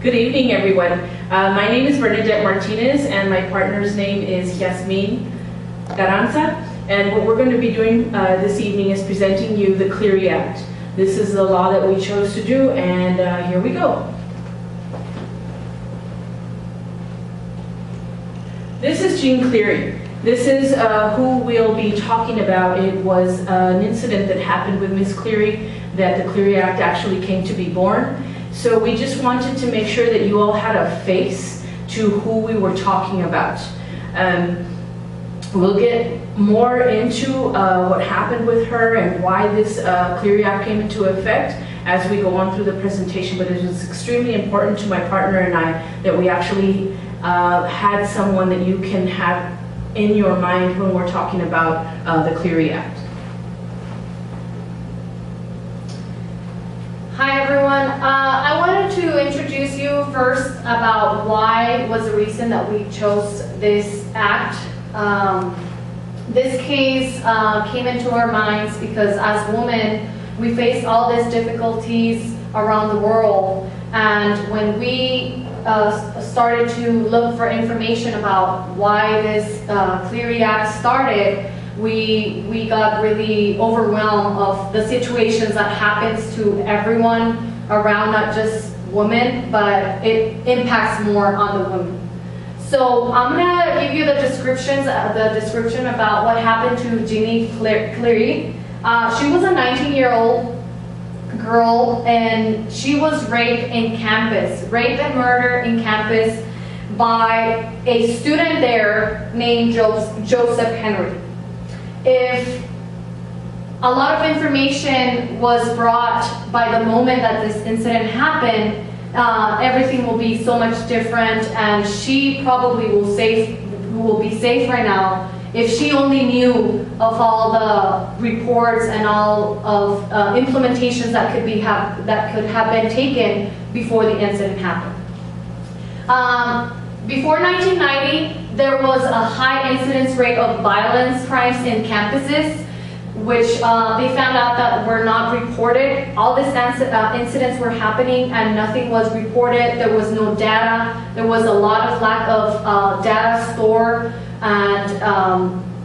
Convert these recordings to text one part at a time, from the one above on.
Good evening, everyone. My name is Bernadette Martinez, and my partner's name is Yasmin Garanza. And what we're going to be doing this evening is presenting you the Clery Act. This is the law that we chose to do, and here we go. This is Jean Clery. This is who we'll be talking about. It was an incident that happened with Ms. Clery that the Clery Act actually came to be born. So we just wanted to make sure that you all had a face to who we were talking about. We'll get more into what happened with her and why this Clery Act came into effect as we go on through the presentation, but it was extremely important to my partner and I that we actually had someone that you can have in your mind when we're talking about the Clery Act. Hi everyone. I wanted to introduce you first about why was the reason that we chose this act. This case came into our minds because as women we face all these difficulties around the world, and when we started to look for information about why this Clery Act started, we got really overwhelmed of the situations that happens to everyone around, not just women, but it impacts more on the women. So I'm gonna give you the description about what happened to Jeannie Clery. She was a 19-year-old girl, and she was raped in campus, raped and murdered in campus by a student there named Joseph Henry. If a lot of information was brought by the moment that this incident happened, everything will be so much different, and she probably will be safe right now if she only knew of all the reports and all of implementations that could have been taken before the incident happened. Before 1990, there was a high incidence rate of violence crimes in campuses, which they found out that were not reported. All these incidents were happening and nothing was reported. There was no data. There was a lot of lack of data stored and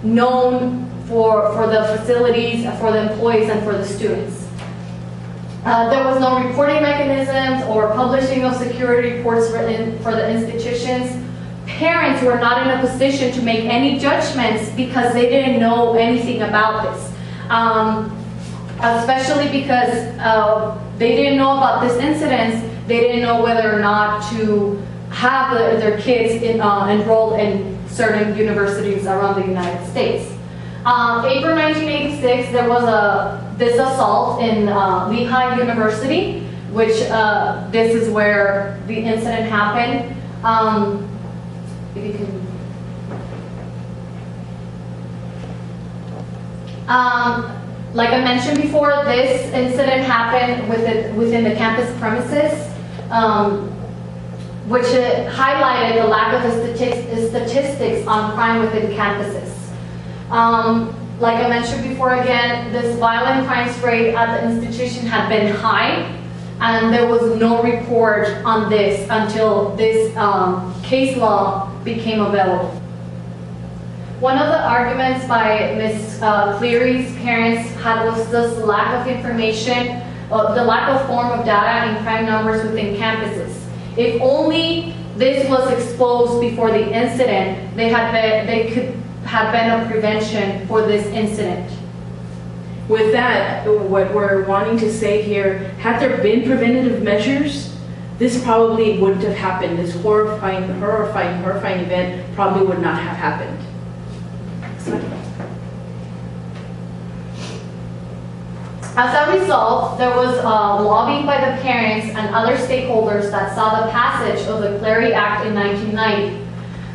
known for the facilities, for the employees, and for the students. There was no reporting mechanisms or publishing of security reports for the institutions. Parents were not in a position to make any judgments because they didn't know anything about this. Especially because they didn't know about this incident, they didn't know whether or not to have their kids enrolled in certain universities around the United States. April 1986, there was this assault in Lehigh University, which this is where the incident happened. If you can. Like I mentioned before, this incident happened within the campus premises, which highlighted the lack of statistics on crime within campuses. Like I mentioned before again, this violent crimes rate at the institution had been high, and there was no report on this until this case law became available. One of the arguments by Ms. Clery's parents had was this lack of information, the lack of form of data and crime numbers within campuses. If only this was exposed before the incident, they could have been a prevention for this incident. With that, what we're wanting to say here, had there been preventative measures, this probably wouldn't have happened. This horrifying event probably would not have happened. As a result, there was lobbying by the parents and other stakeholders that saw the passage of the Clery Act in 1990.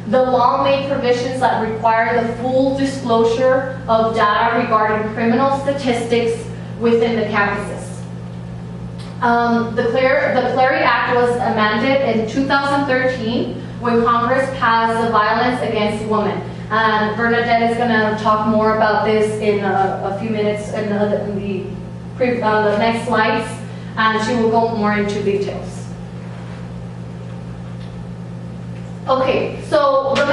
The law made provisions that require the full disclosure of data regarding criminal statistics within the campuses. The Clery Act was amended in 2013 when Congress passed the Violence Against Women. And Bernadette is going to talk more about this in a few minutes in the next slides, and she will go more into details. Okay, so the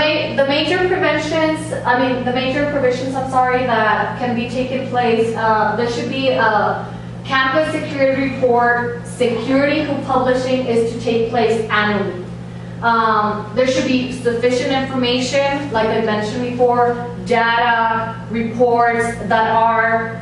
major preventions, the major provisions, I'm sorry, that can be taken place, there should be a campus security report. Security publishing is to take place annually. There should be sufficient information, like I mentioned before, data, reports that are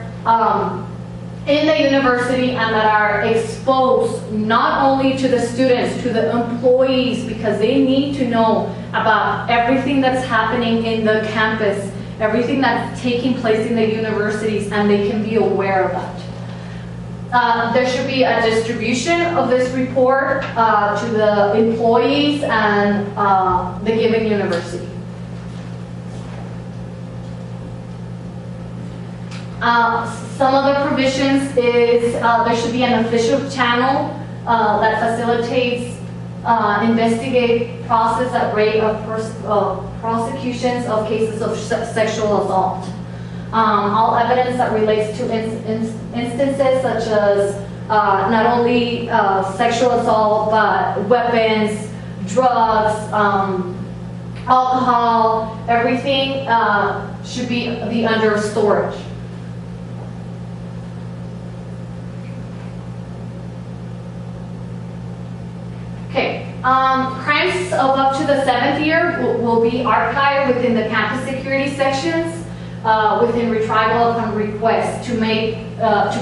in the university and that are exposed not only to the students, to the employees, because they need to know about everything that's happening in the campus, everything that's taking place in the universities, and they can be aware of that. There should be a distribution of this report to the employees and the given university. Some other provisions is there should be an official channel that facilitates, investigate, process at rate of prosecutions of cases of sexual assault. All evidence that relates to instances such as not only sexual assault, but weapons, drugs, alcohol, everything should be under storage. Okay, crimes of up to the 7th year will be archived within the campus security sections within retrieval upon request to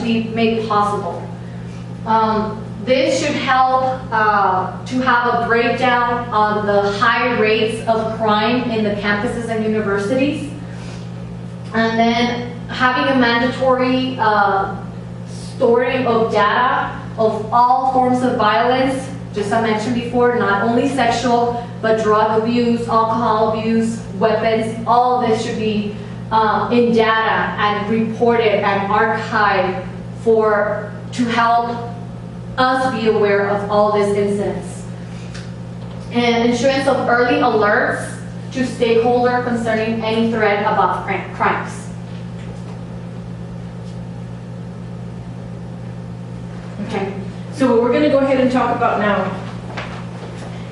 be made possible. This should help to have a breakdown on the high rates of crime in the campuses and universities. And then having a mandatory storing of data of all forms of violence, just as I mentioned before, not only sexual, but drug abuse, alcohol abuse, weapons, all of this should be in data and reported and archived to help us be aware of all these incidents. And issuance of early alerts to stakeholders concerning any threat about crimes. Okay, so what we're going to go ahead and talk about now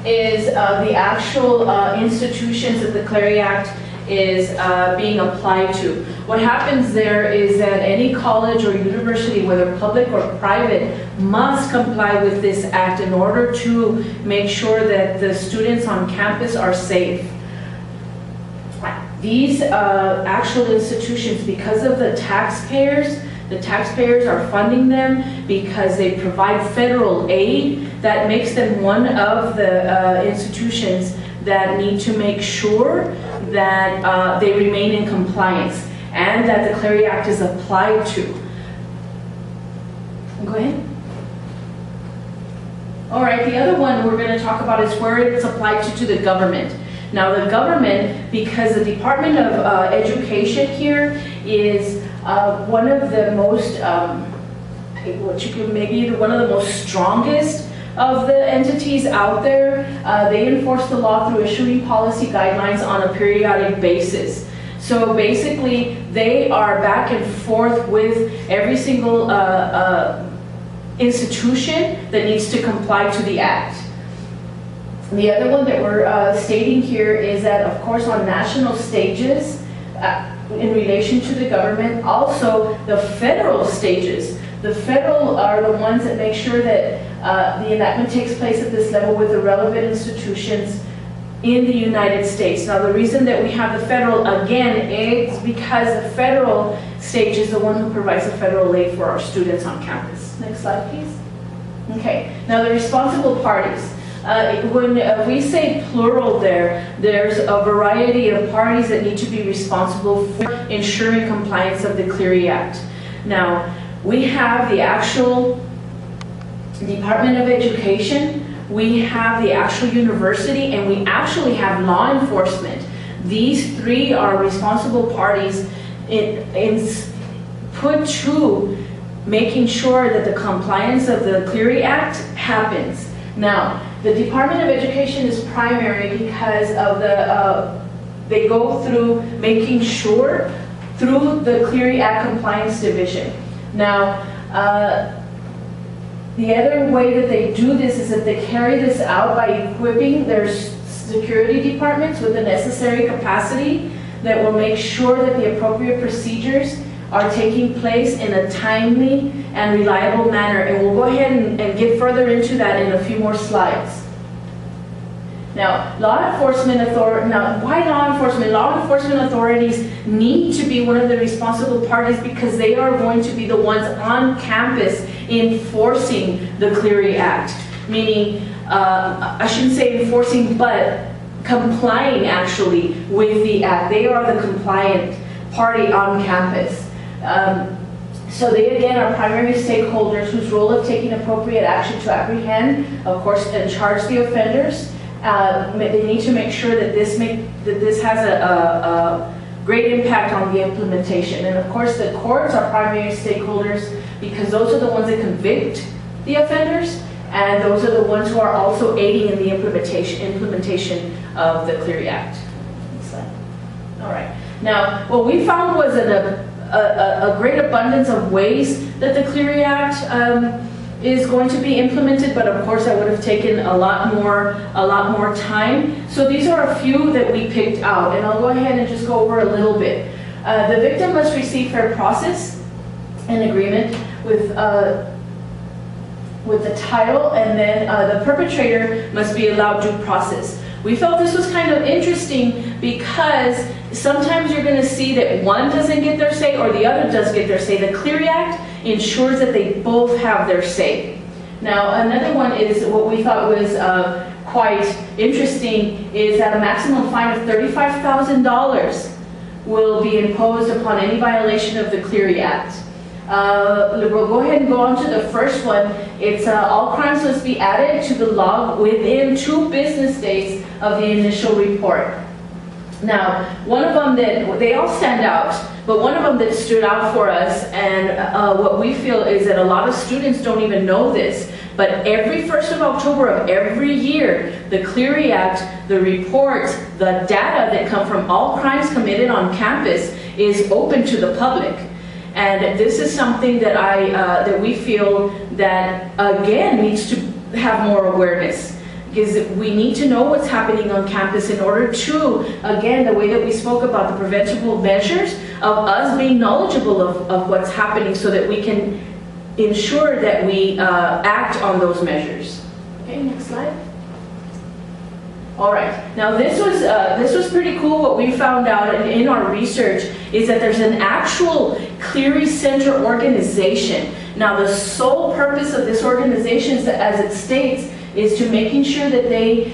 is the actual institutions that the Clery Act is being applied to. What happens there is that any college or university, whether public or private, must comply with this act in order to make sure that the students on campus are safe. These actual institutions, because of the taxpayers are funding them because they provide federal aid. That makes them one of the institutions that need to make sure that they remain in compliance and that the Clery Act is applied to. Go ahead. All right, the other one we're going to talk about is where it's applied to the government. Now the government, because the Department of Education here is one of the most, one of the most strongest of the entities out there. They enforce the law through issuing policy guidelines on a periodic basis. So basically, they are back and forth with every single institution that needs to comply to the act. The other one that we're stating here is that, of course, on national stages, in relation to the government, also the federal stages. The federal are the ones that make sure that the enactment takes place at this level with the relevant institutions in the United States. Now the reason that we have the federal, again, is because the federal stage is the one who provides the federal aid for our students on campus. Next slide, please. Okay, now the responsible parties. When we say plural there's a variety of parties that need to be responsible for ensuring compliance of the Clery Act. Now, we have the actual Department of Education, we have the actual university, and we actually have law enforcement. These three are responsible parties put to making sure that the compliance of the Clery Act happens. Now, the Department of Education is primary because of they go through making sure through the Clery Act Compliance Division. Now, the other way that they do this is that they carry this out by equipping their security departments with the necessary capacity that will make sure that the appropriate procedures are taking place in a timely and reliable manner. And we'll go ahead and get further into that in a few more slides. Now, why law enforcement? Law enforcement authorities need to be one of the responsible parties because they are going to be the ones on campus enforcing the Clery Act. Meaning, I shouldn't say enforcing, but complying actually with the act. They are the compliant party on campus. So they again are primary stakeholders whose role of taking appropriate action to apprehend, of course, and charge the offenders. They need to make sure that this has a great impact on the implementation. And of course, the courts are primary stakeholders because those are the ones that convict the offenders, and those are the ones who are also aiding in the implementation of the Clery Act. All right. Now, what we found was a great abundance of ways that the Clery Act is going to be implemented, but of course, I would have taken a lot more time. So these are a few that we picked out, and I'll go ahead and just go over a little bit. The victim must receive fair process and agreement with the title, and then the perpetrator must be allowed due process. We felt this was kind of interesting because sometimes you're going to see that one doesn't get their say or the other does get their say. The Clery Act ensures that they both have their say. Now, another one is what we thought was quite interesting is that a maximum fine of $35,000 will be imposed upon any violation of the Clery Act. We'll go ahead and go on to the first one. It's all crimes must be added to the log within 2 business days of the initial report. Now, one of them that, they all stand out, but one of them that stood out for us, and what we feel is that a lot of students don't even know this, but every 1st of October of every year, the Clery Act, the reports, the data that come from all crimes committed on campus is open to the public. And this is something that that we feel that, again, needs to have more awareness. Because we need to know what's happening on campus in order to, again, the way that we spoke about the preventable measures of us being knowledgeable of what's happening so that we can ensure that we act on those measures. Okay, next slide. All right, now this was pretty cool. What we found out in our research is that there's an actual Clery Center organization. Now the sole purpose of this organization, as it states, is to making sure that they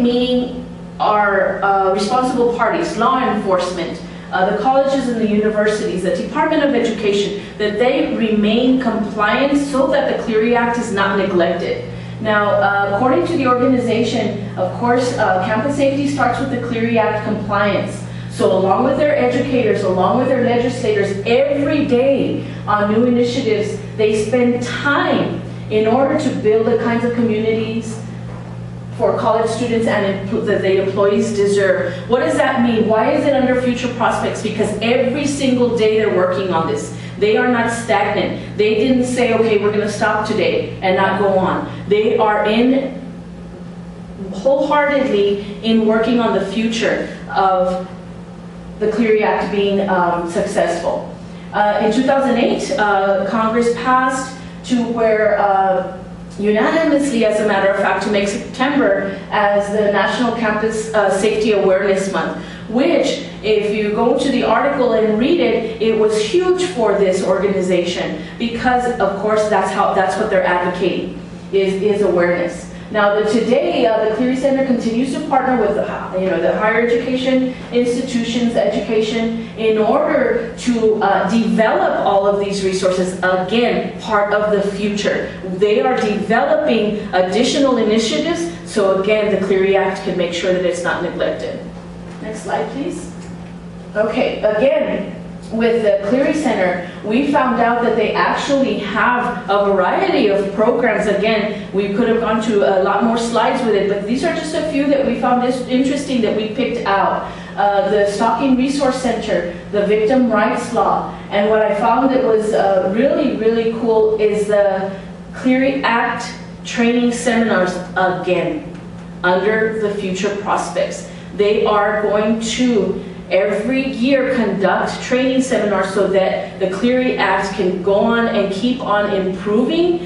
meaning are responsible parties, law enforcement, the colleges and the universities, the Department of Education, that they remain compliant so that the Clery Act is not neglected. Now, according to the organization, of course, campus safety starts with the Clery Act compliance. So along with their educators, along with their legislators, every day on new initiatives, they spend time in order to build the kinds of communities for college students and that the employees deserve. What does that mean? Why is it under future prospects? Because every single day they're working on this. They are not stagnant. They didn't say, okay, we're going to stop today and not go on. They are in wholeheartedly in working on the future of the Clery Act being successful. In 2008, Congress passed to where unanimously, as a matter of fact, to make September as the National Campus Safety Awareness Month, which, if you go to the article and read it, it was huge for this organization because, of course, that's what they're advocating is awareness. Now, today, the Clery Center continues to partner with the higher education institutions, education, in order to develop all of these resources. Again, part of the future. They are developing additional initiatives, so again, the Clery Act can make sure that it's not neglected. Next slide, please. Okay, again, with the Clery Center, we found out that they actually have a variety of programs. Again, we could have gone to a lot more slides with it, but these are just a few that we found interesting that we picked out. The Stalking Resource Center, the Victim Rights Law, and what I found that was really, really cool is the Clery Act training seminars again under the Future Prospects. They are going to every year conduct training seminars so that the Clery Act can go on and keep on improving,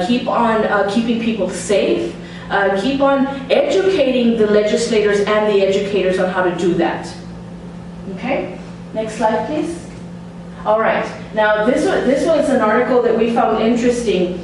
keep on keeping people safe, keep on educating the legislators and the educators on how to do that. Okay, next slide please. All right, now this was an article that we found interesting,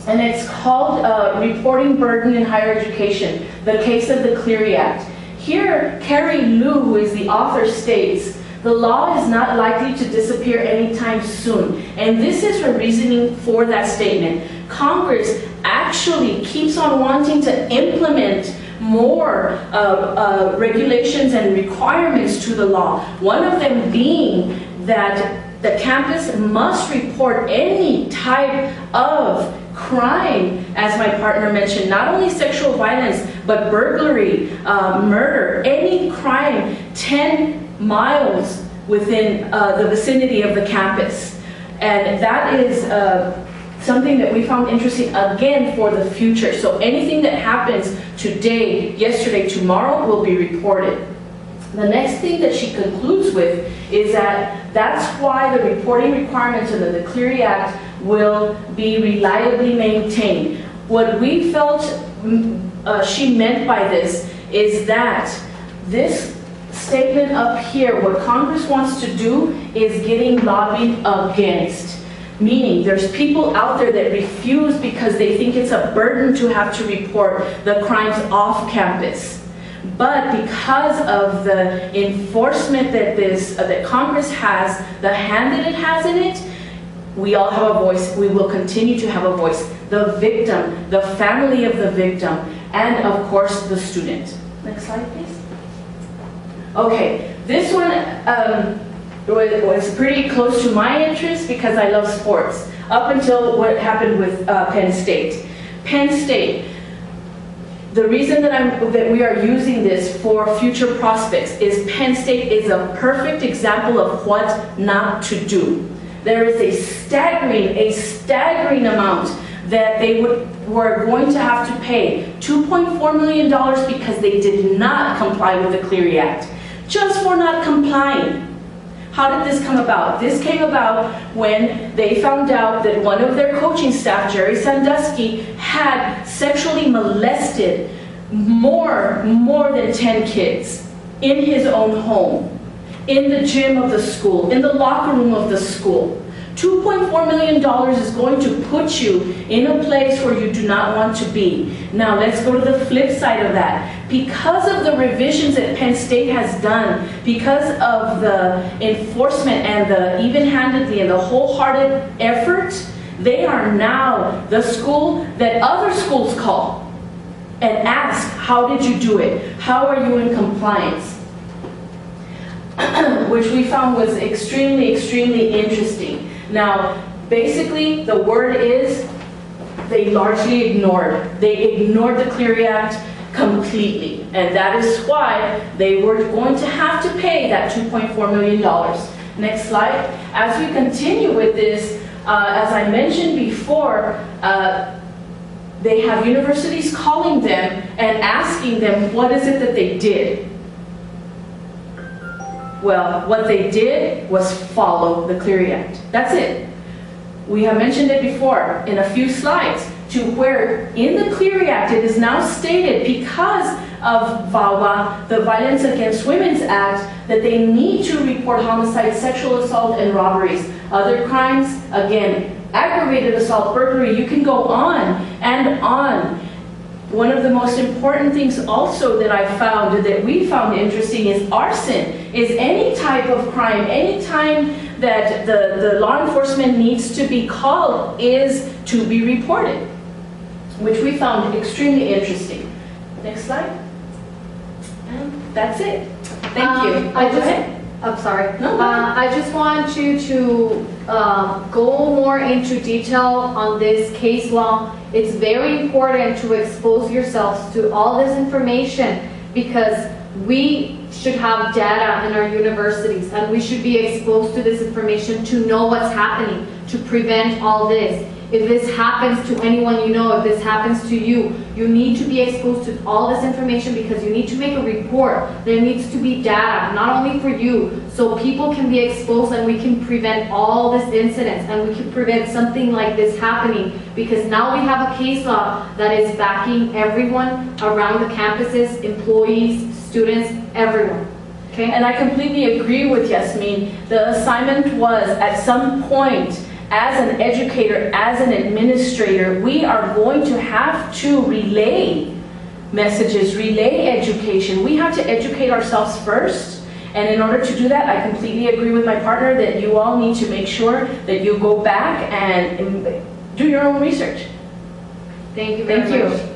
and it's called Reporting Burden in Higher Education, the Case of the Clery Act. Here, Carrie Liu, who is the author, states, the law is not likely to disappear anytime soon. And this is her reasoning for that statement. Congress actually keeps on wanting to implement more regulations and requirements to the law. One of them being that the campus must report any type of crime, as my partner mentioned, not only sexual violence, but burglary, murder, any crime 10 miles within the vicinity of the campus. And that is something that we found interesting, again, for the future. So anything that happens today, yesterday, tomorrow will be reported. The next thing that she concludes with is that that's why the reporting requirements under the Clery Act will be reliably maintained. What we felt she meant by this is that this statement up here, what Congress wants to do is getting lobbied against. Meaning there's people out there that refuse because they think it's a burden to have to report the crimes off campus. But because of the enforcement that that Congress has, the hand that it has in it, we all have a voice. We will continue to have a voice. The victim, the family of the victim, and of course the student. Next slide, please. Okay, this one was pretty close to my interest because I love sports. Up until what happened with Penn State. Penn State. The reason that we are using this for Future Prospects is Penn State is a perfect example of what not to do. There is a staggering amount that they were going to have to pay, $2.4 million, because they did not comply with the Clery Act, just for not complying. How did this come about? This came about when they found out that one of their coaching staff, Jerry Sandusky, had sexually molested more than 10 kids in his own home, in the gym of the school, in the locker room of the school. $2.4 million is going to put you in a place where you do not want to be. Now let's go to the flip side of that. Because of the revisions that Penn State has done, because of the enforcement and the even-handedly and the wholehearted effort, they are now the school that other schools call and ask, how did you do it? How are you in compliance? Which we found was extremely interesting. Now, basically, the word is they largely ignored. They ignored the Clery Act completely. And that is why they were going to have to pay that $2.4 million. Next slide. As we continue with this, as I mentioned before, they have universities calling them and asking them, what is it that they did? Well, what they did was follow the Clery Act. That's it. We have mentioned it before in a few slides, to where in the Clery Act it is now stated, because of VAWA, the Violence Against Women's Act, that they need to report homicide, sexual assault, and robberies. Other crimes, again, aggravated assault, burglary, you can go on and on. One of the most important things also that I found, that we found interesting, is arson. Is any type of crime, any time that the law enforcement needs to be called, is to be reported, which we found extremely interesting. Next slide. And that's it. Thank you. I'm sorry. No, I just want you to go more into detail on this case law. It's very important to expose yourselves to all this information, because we should have data in our universities and we should be exposed to this information to know what's happening, to prevent all this. if this happens to anyone you know, if this happens to you, you need to be exposed to all this information because you need to make a report. There needs to be data, not only for you, so people can be exposed and we can prevent all these incidents and we can prevent something like this happening, because now we have a case law that is backing everyone around the campuses, employees, students, everyone. Okay? And I completely agree with Yasmin. The assignment was, at some point, as an educator, as an administrator, we are going to have to relay messages, relay education. We have to educate ourselves first. And in order to do that, I completely agree with my partner that you all need to make sure that you go back and do your own research. Thank you very much.